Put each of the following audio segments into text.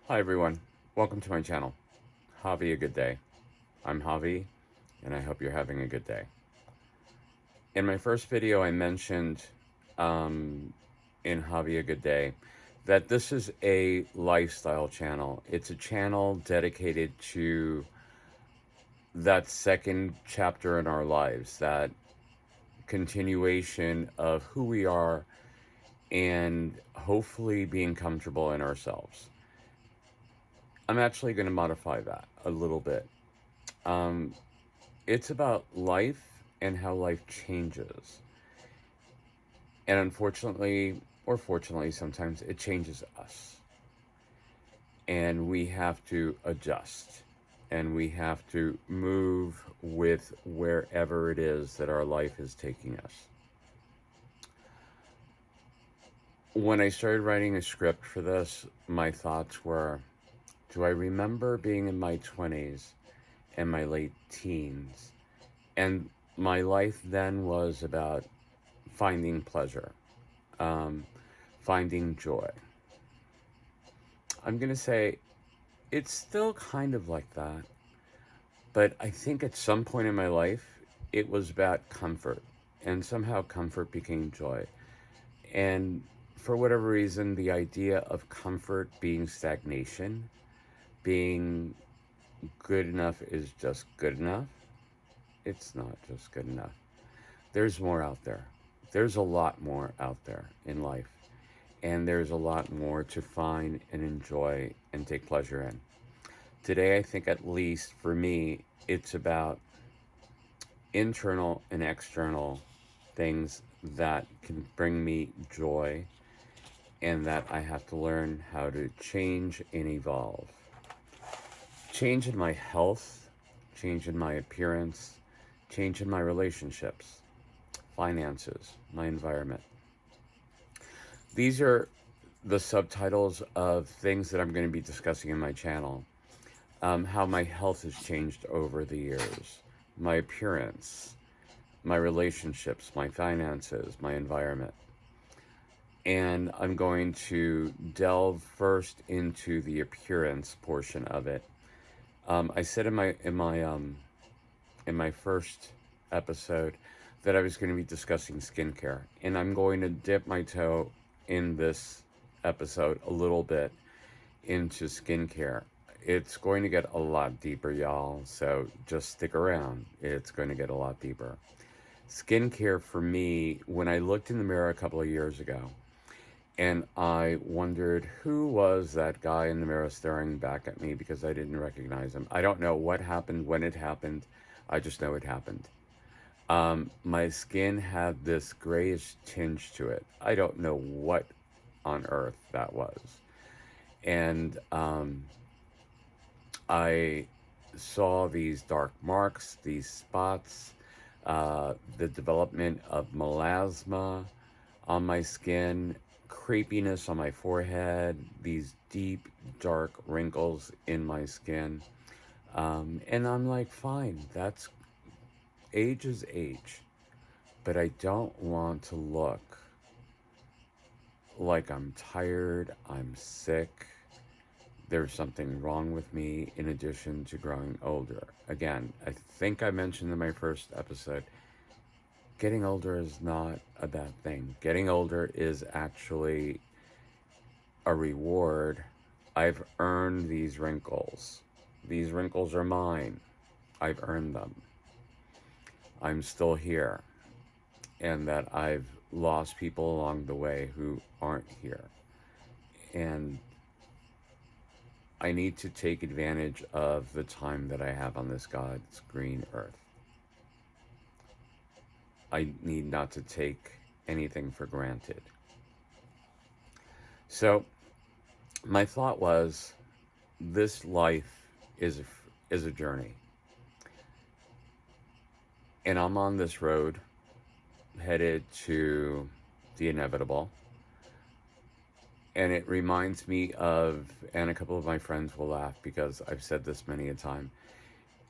Hi everyone, welcome to my channel. Javi, a good day. I'm Javi, and I hope you're having a good day. In my first video, I mentioned in Javi, a good day, that this is a lifestyle channel. It's a channel dedicated to that second chapter in our lives, that continuation of who we are and hopefully being comfortable in ourselves. I'm actually going to modify that a little bit. Um, it's about life and how life changes. And unfortunately, or fortunately, sometimes it changes us. And we have to adjust. And we have to move with wherever it is that our life is taking us. When I started writing a script for this, my thoughts were, do I remember being in my 20s and my late teens? And my life then was about finding pleasure, um, finding joy. I'm going to say it's still kind of like that, but I think at some point in my life, it was about comfort, and somehow comfort became joy. And for whatever reason, the idea of comfort being stagnation, being good enough is just good enough, it's not just good enough. There's more out there. There's a lot more out there in life. And there's a lot more to find and enjoy and take pleasure in. Today, I think, at least for me, it's about internal and external things that can bring me joy and that I have to learn how to change and evolve. Change in my health, change in my appearance, change in my relationships, finances, my environment. These are the subtitles of things that I'm going to be discussing in my channel. How my health has changed over the years, my appearance, my relationships, my finances, my environment. And I'm going to delve first into the appearance portion of it. I said in my first episode that I was going to be discussing skincare, and I'm going to dip my toe in this episode a little bit into skincare. It's going to get a lot deeper, y'all, so just stick around. It's going to get a lot deeper. Skincare for me, when I looked in the mirror a couple of years ago, and I wondered who was that guy in the mirror staring back at me because I didn't recognize him. I don't know what happened, when it happened. I just know it happened. My skin had this grayish tinge to it. I don't know what on earth that was. And I saw these dark marks, these spots, the development of melasma on my skin, crepiness on my forehead, these deep, dark wrinkles in my skin. And I'm like, fine, that's age is age. But I don't want to look like I'm tired, I'm sick, there's something wrong with me in addition to growing older. Again, I think I mentioned in my first episode, getting older is not a bad thing. Getting older is actually a reward. I've earned these wrinkles. These wrinkles are mine. I've earned them. I'm still here. And that I've lost people along the way who aren't here. And I need to take advantage of the time that I have on this God's green earth. I need not to take anything for granted. So my thought was, this life is a journey. And I'm on this road headed to the inevitable. And it reminds me of, and a couple of my friends will laugh because I've said this many a time,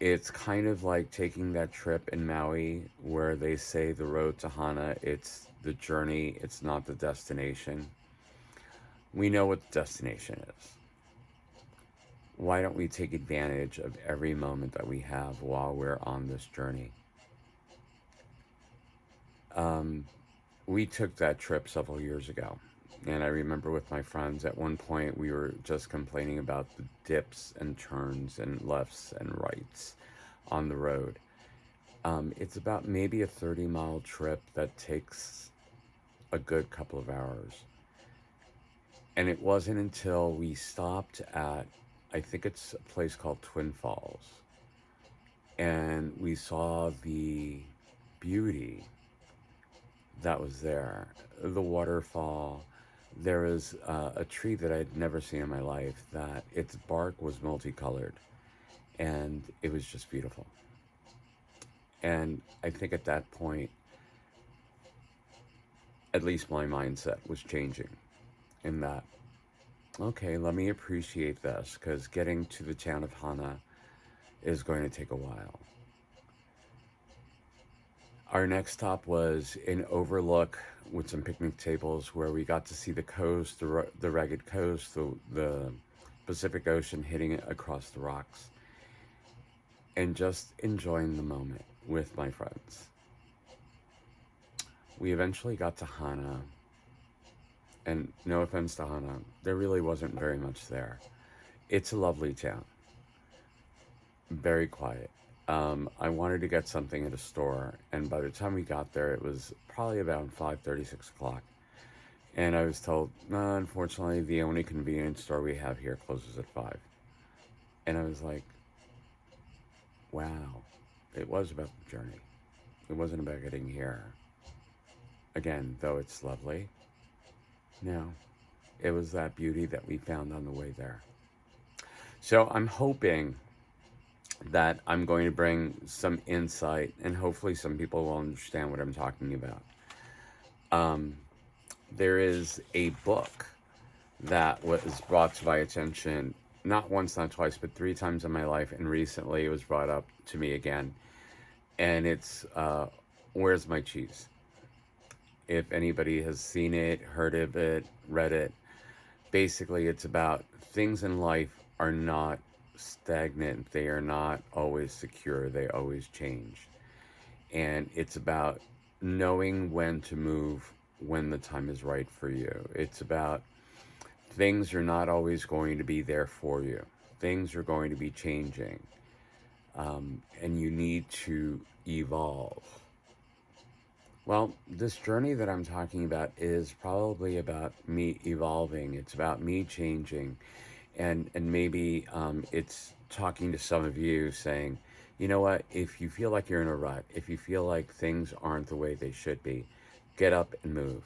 it's kind of like taking that trip in Maui where they say the road to Hana, it's the journey, it's not the destination. We know what the destination is. why don't we take advantage of every moment that we have while we're on this journey? Um, we took that trip several years ago. And I remember with my friends, at one point we were just complaining about the dips and turns and lefts and rights on the road. It's about maybe a 30-mile trip that takes a good couple of hours. And it wasn't until we stopped at, I think it's a place called Twin Falls, and we saw the beauty that was there, the waterfall. There was a tree that I'd never seen in my life that its bark was multicolored, and it was just beautiful. And I think at that point, at least my mindset was changing in that, okay, let me appreciate this because getting to the town of Hana is going to take a while. Our next stop was an overlook with some picnic tables where we got to see the coast, the ragged coast, the Pacific Ocean hitting it across the rocks, and just enjoying the moment with my friends. We eventually got to Hana, and no offense to Hana, there really wasn't very much there. It's a lovely town, very quiet. I wanted to get something at a store, and by the time we got there, it was probably about 5:30, 6 o'clock. And I was told, no, unfortunately, the only convenience store we have here closes at 5. And I was like, wow, it was about the journey. It wasn't about getting here. Again, though it's lovely, no, it was that beauty that we found on the way there. So I'm hoping that I'm going to bring some insight, and hopefully some people will understand what I'm talking about. Um, there is a book that was brought to my attention not once, not twice, but 3 times in my life, and recently it was brought up to me again. And it's Where's My Cheese? If anybody has seen it, heard of it, read it, basically it's about things in life are not stagnant, they are not always secure, they always change. And it's about knowing when to move when the time is right for you. It's about things are not always going to be there for you, things are going to be changing, and you need to evolve. Well, this journey that I'm talking about is probably about me evolving. It's about me changing, and maybe it's talking to some of you, saying, you know what? If you feel like you're in a rut, if you feel like things aren't the way they should be, get up and move.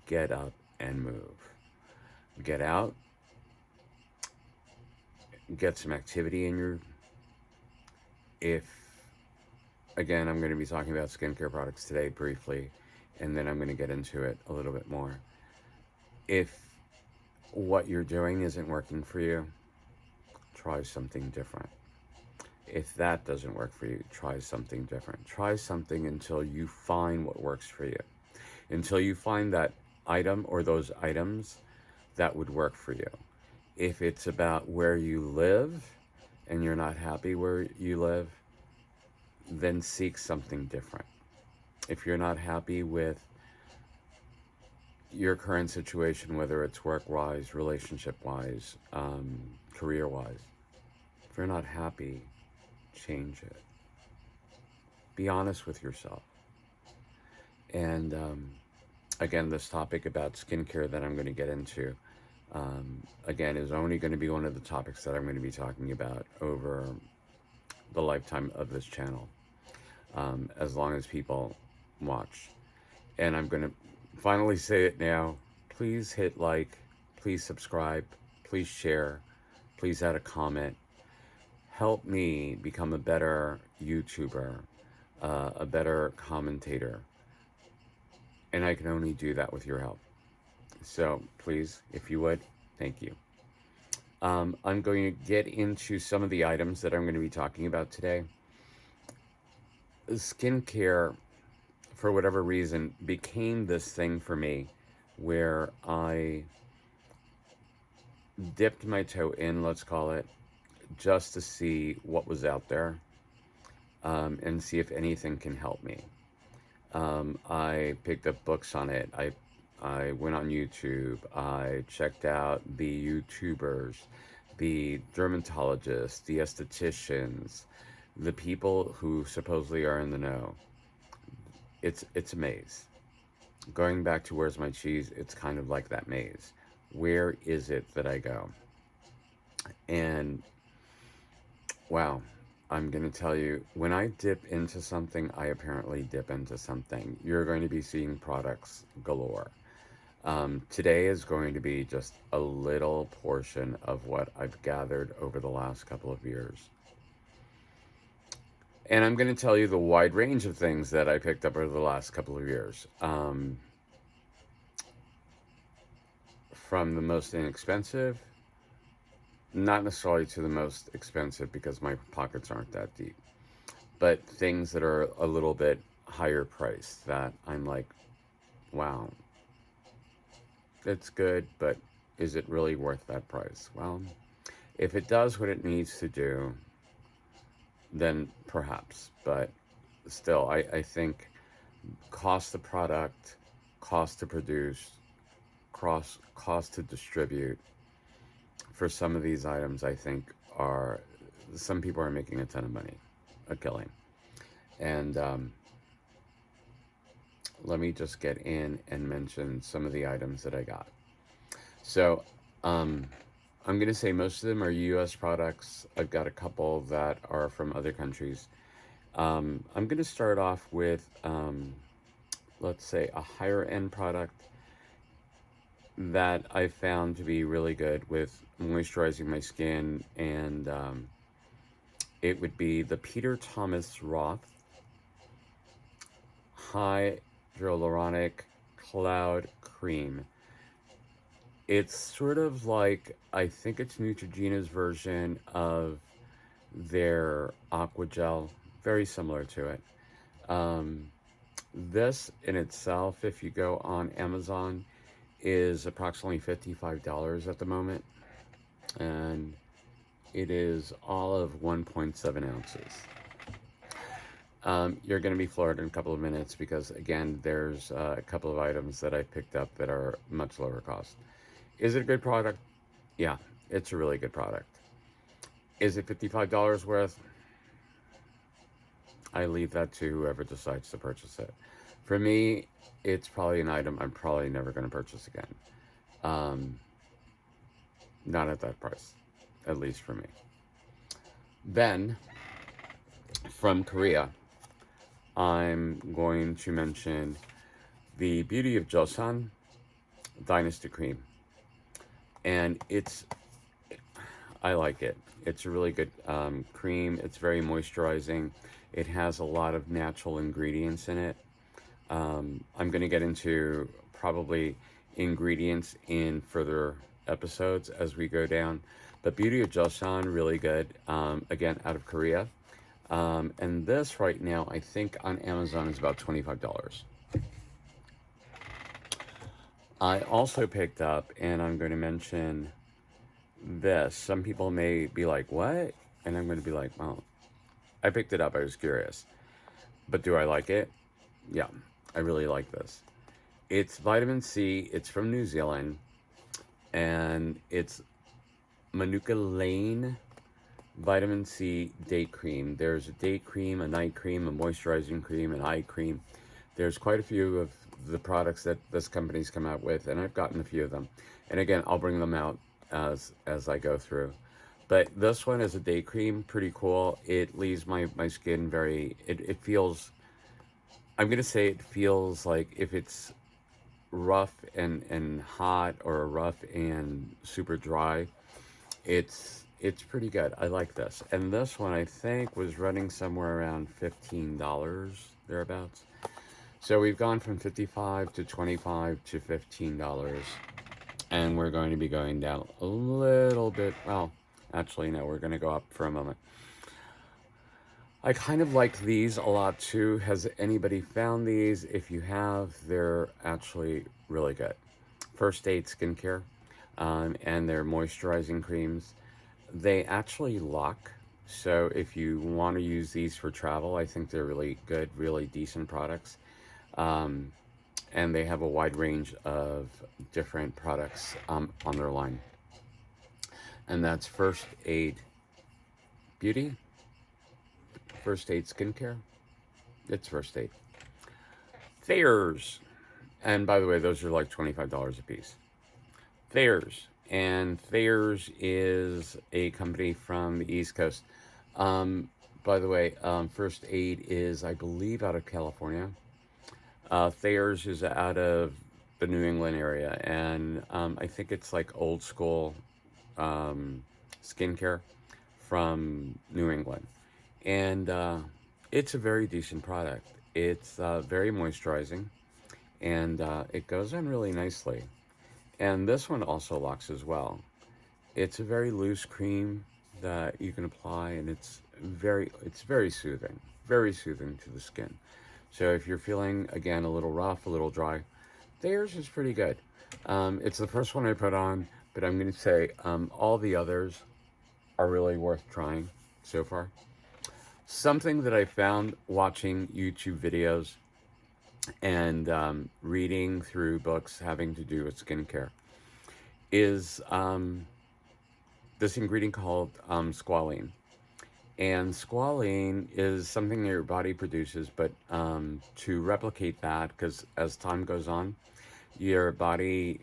Get up and move. Get out. Get some activity in your. If Again, I'm going to be talking about skincare products today briefly, and then I'm going to get into it a little bit more. If what you're doing isn't working for you, try something different. If that doesn't work for you, try something different. Try something until you find what works for you. Until you find that item or those items that would work for you. If it's about where you live and you're not happy where you live, then seek something different. If you're not happy with your current situation, whether it's work-wise, relationship-wise, career-wise, if you're not happy, change it. Be honest with yourself. And again, this topic about skincare that I'm going to get into, again, is only going to be one of the topics that I'm going to be talking about over the lifetime of this channel, as long as people watch. And I'm going to finally say it now. Please hit like, please subscribe, please share, please add a comment. Help me become a better YouTuber, a better commentator. And I can only do that with your help. So please, if you would, thank you. I'm going to get into some of the items that I'm going to be talking about today. Skincare, for whatever reason, became this thing for me where I dipped my toe in, let's call it, just to see what was out there, and see if anything can help me. I picked up books on it. I went on YouTube. I checked out the YouTubers, the dermatologists, the estheticians, the people who supposedly are in the know. It's a maze. Going back to where's my cheese, it's kind of like that maze. Where is it that I go? And wow, I'm going to tell you, when I dip into something, I apparently dip into something. You're going to be seeing products galore. Today is going to be just a little portion of what I've gathered over the last couple of years. And I'm going to tell you the wide range of things that I picked up over the last couple of years. From the most inexpensive, not necessarily to the most expensive because my pockets aren't that deep, but things that are a little bit higher priced that I'm like, wow, it's good, but is it really worth that price? Well, if it does what it needs to do, then perhaps. But still, I think cost of product, cost to produce, cost to distribute for some of these items, I think are some people are making a ton of money, a killing. And let me just get in and mention some of the items that I got. So I'm going to say most of them are US products. I've got a couple that are from other countries. I'm going to start off with, let's say, a higher end product that I found to be really good with moisturizing my skin, and it would be the Peter Thomas Roth Hyaluronic Cloud Cream. It's sort of like, I think it's Neutrogena's version of their Aqua Gel, very similar to it. Um, this in itself, if you go on Amazon, is approximately $55 at the moment, and it is all of 1.7 ounces. You're going to be floored in a couple of minutes because, again, there's a couple of items that I picked up that are much lower cost. Is it a good product? Yeah, it's a really good product. Is it $55 worth? I leave that to whoever decides to purchase it. For me, it's probably an item I'm probably never going to purchase again. Um, Not at that price, at least for me. Then, from Korea, I'm going to mention the Beauty of Joseon Dynasty Cream. And I like it. It's a really good cream. It's very moisturizing. It has a lot of natural ingredients in it. I'm going to get into probably ingredients in further episodes as we go down. But Beauty of Joseon, really good. Again, out of Korea. And this right now, I think on Amazon is about $25. I also picked up, and I'm going to mention this. Some people may be like, what? And I'm going to be like, well, I picked it up. I was curious. But do I like it? Yeah, I really like this. It's vitamin C. It's from New Zealand. And it's Manuka Lane Vitamin C Day Cream. There's a day cream, a night cream, a moisturizing cream, an eye cream. There's quite a few of the products that this company's come out with, and I've gotten a few of them. And again, I'll bring them out as I go through. But this one is a day cream, pretty cool. It leaves my skin very, it feels, I'm going to say it feels like if it's rough and hot or rough and super dry, it's pretty good. I like this. And this one I think was running somewhere around $15 thereabouts. So we've gone from 55 to 25 to $15, and we're going to be going down a little bit. Well, actually, no, we're going to go up for a moment. I kind of like these a lot too. Has anybody found these? If you have, they're actually really good. First Aid Skincare, and their moisturizing creams. They actually lock. So if you want to use these for travel, I think they're really good, really decent products. Um, and they have a wide range of different products on their line. And that's First Aid Beauty, First Aid Skincare. It's First Aid. Thayers. And by the way, those are like $25 a piece. Thayers. And Thayers is a company from the East Coast. Um, by the way, First Aid is, I believe, out of California. Thayers is out of the New England area. And I think it's like old school um, skincare from New England. And it's a very decent product. It's very moisturizing and it goes on really nicely. And this one also locks as well. It's a very loose cream that you can apply, and it's very soothing to the skin. So if you're feeling again a little rough, a little dry, theirs is pretty good. It's the first one I put on, but I'm going to say all the others are really worth trying so far. Something that I found watching YouTube videos and reading through books having to do with skincare is this ingredient called squalene. And squalene is something that your body produces, but to replicate that, because as time goes on, your body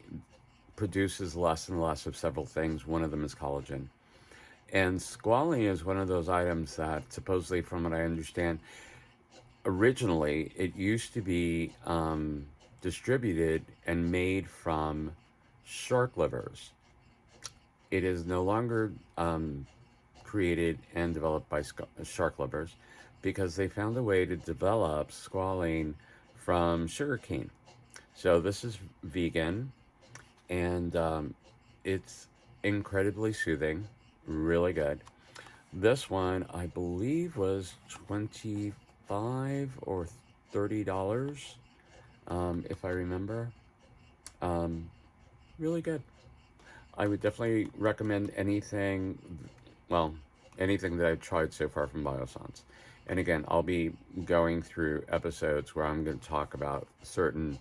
produces less and less of several things. One of them is collagen. And squalene is one of those items that, supposedly, from what I understand, originally it used to be distributed and made from shark livers. It is no longer created and developed by shark livers because they found a way to develop squalane from sugarcane. So this is vegan and it's incredibly soothing, really good. This one, I believe, was 25 or $30, if I remember. Um, really good. I would definitely recommend anything, well, anything that I've tried so far from Biossance. And again, I'll be going through episodes where I'm going to talk about certain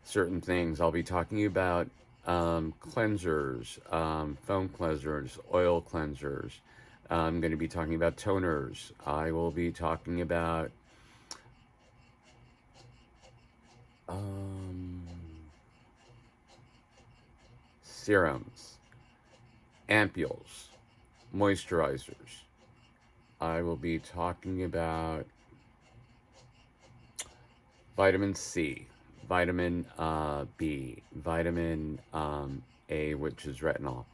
things. I'll be talking about cleansers, foam cleansers, oil cleansers. I'm going to be talking about toners. I will be talking about um, serums, ampules, moisturizers. I will be talking about vitamin C, vitamin B, vitamin A, which is retinol.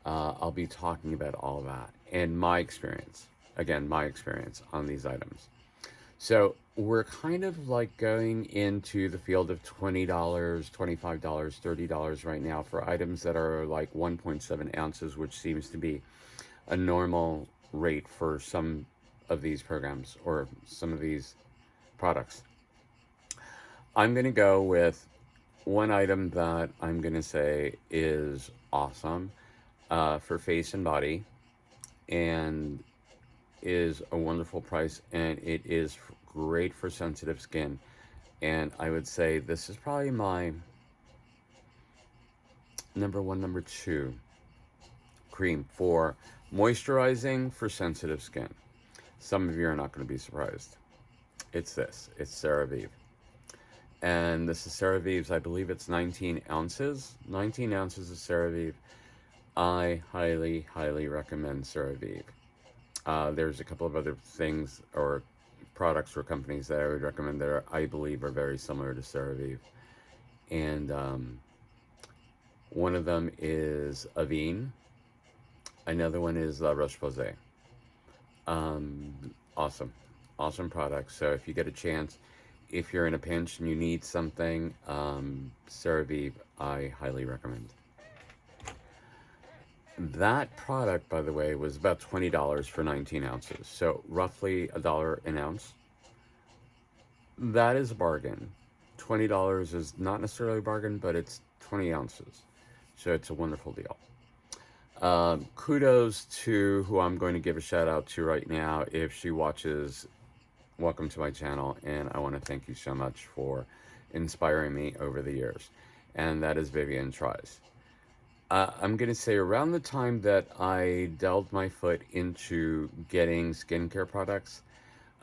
I'll be talking about all that and my experience. Again, my experience on these items. So we're kind of like going into the field of $20, $25, $30 right now for items that are like 1.7 ounces, which seems to be a normal rate for some of these programs or some of these products. I'm going to go with one item that I'm going to say is awesome for face and body and is a wonderful price, and it is great for sensitive skin. And I would say this is probably my number one, number two cream for moisturizing for sensitive skin. Some of you are not going to be surprised. It's this. It's CeraVe. And this is CeraVe's, I believe it's 19 ounces. 19 ounces of CeraVe. I highly, highly recommend CeraVe. There's a couple of other things or products or companies that I would recommend that I believe are very similar to CeraVe. And one of them is Avene. Another one is La Roche-Posay. Awesome. Awesome products. So if you get a chance, if you're in a pinch and you need something, CeraVe, I highly recommend. That product, by the way, was about $20 for 19 ounces. So roughly $1 an ounce. That is a bargain. $20 is not necessarily a bargain, but it's 20 ounces. So it's a wonderful deal. Kudos to who I'm going to give a shout out to right now. If she watches, welcome to my channel, and I want to thank you so much for inspiring me over the years. And that is Vivian Tries. I'm going to say around the time that I delved my foot into getting skincare products,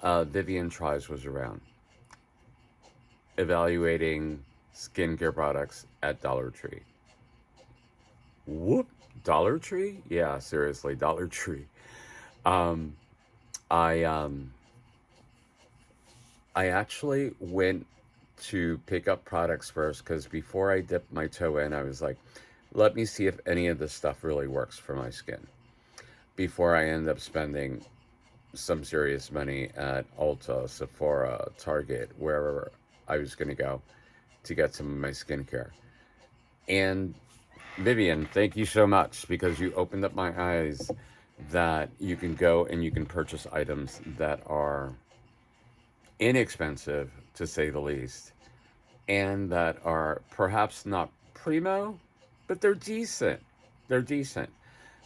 Vivian Tries was around, evaluating skincare products at Dollar Tree. Whoop, Dollar Tree? Yeah, seriously, Dollar Tree. Um, I um, I actually went to pick up products first because before I dipped my toe in, I was like, let me see if any of this stuff really works for my skin before I end up spending some serious money at Ulta, Sephora, Target, wherever I was going to go to get some of my skincare. And Vivian, thank you so much because you opened up my eyes that you can go and you can purchase items that are inexpensive, to say the least, and that are perhaps not primo, but they're decent. They're decent.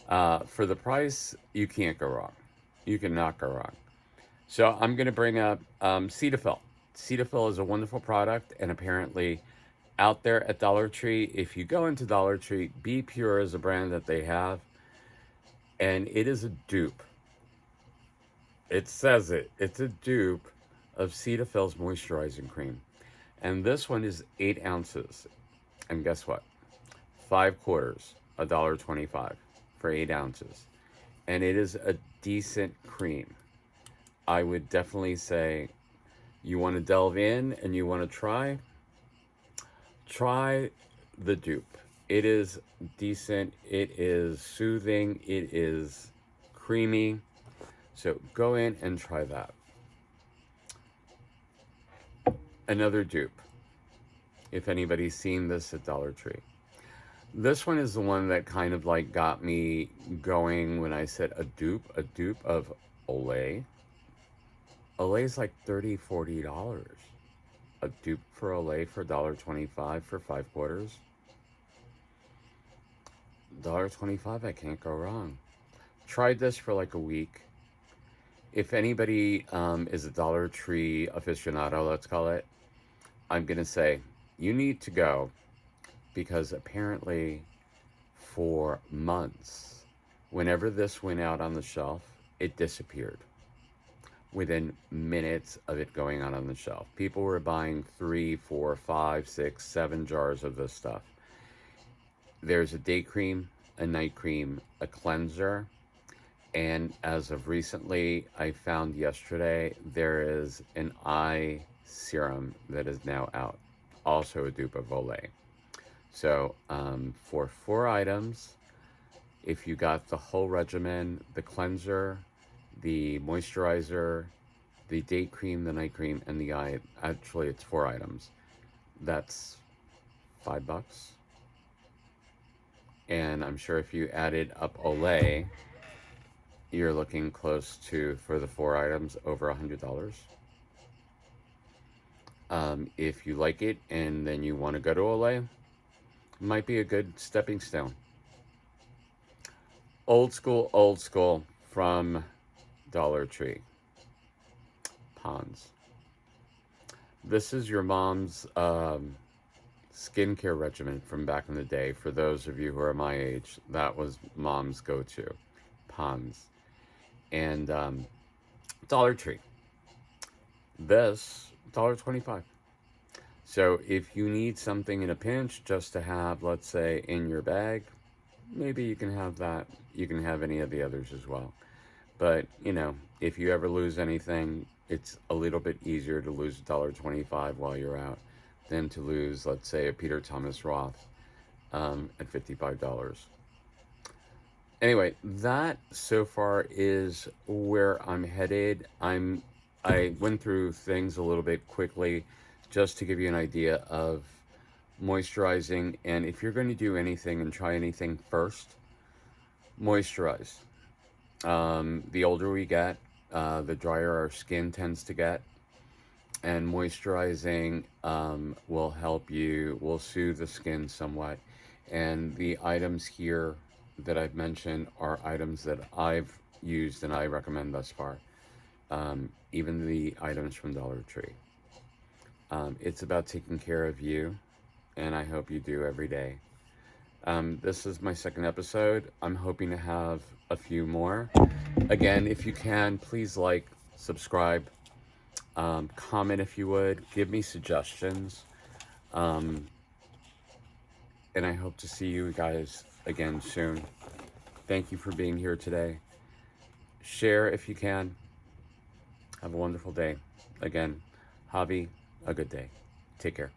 For the price, you can't go wrong. You cannot go wrong. So I'm going to bring up Cetaphil. Cetaphil is a wonderful product, and apparently out there at Dollar Tree, if you go into Dollar Tree, Be Pure is a brand that they have, and it is a dupe. It says it. It's a dupe of Cetaphil's moisturizing cream. And this one is 8 ounces. And guess what? 5 quarters, $1.25 for 8 ounces. And it is a decent cream. I would definitely say you want to delve in and you want to try the dupe. It is decent. It is soothing. It is creamy. So go in and try that. Another dupe, if anybody's seen this at Dollar Tree. This one is the one that kind of like got me going when I said a dupe of Olay. Olay is like $30, $40. A dupe for Olay for $1.25 for 5 quarters. $1.25, I can't go wrong. Tried this for like a week. If anybody is a Dollar Tree aficionado, let's call it, I'm going to say you need to go because apparently for months, whenever this went out on the shelf, it disappeared within minutes of it going out on the shelf. People were buying 3, 4, 5, 6, 7 jars of this stuff. There's a day cream, a night cream, a cleanser, and as of recently, I found yesterday, there is an eye serum that is now out, also a dupe of Olay. So for 4 items, if you got the whole regimen, the cleanser, the moisturizer, the day cream, the night cream, and the eye, actually it's 4 items, that's $5. And I'm sure if you added up Olay, you're looking close to, for the 4 items, over $100. If you like it and then you want to go to Olay, it might be a good stepping stone. Old school from Dollar Tree. Pond's. This is your mom's skincare regimen from back in the day. For those of you who are my age, that was mom's go-to. Pond's. And Dollar Tree. This, $1.25. So if you need something in a pinch just to have, let's say, in your bag, maybe you can have that. You can have any of the others as well. But, you know, if you ever lose anything, it's a little bit easier to lose $1.25 while you're out than to lose, let's say, a Peter Thomas Roth at $55. Anyway, that so far is where I'm headed. I went through things a little bit quickly just to give you an idea of moisturizing. And if you're going to do anything and try anything first, moisturize. The older we get, the drier our skin tends to get. And moisturizing will help you, will soothe the skin somewhat. And the items here that I've mentioned are items that I've used and I recommend thus far. Even the items from Dollar Tree. It's about taking care of you, and I hope you do every day. This is my second episode. I'm hoping to have a few more. Again, if you can, please like, subscribe, comment if you would, give me suggestions. Um, and I hope to see you guys again soon. Thank you for being here today. Share if you can. Have a wonderful day. Again, Javi, a good day. Take care.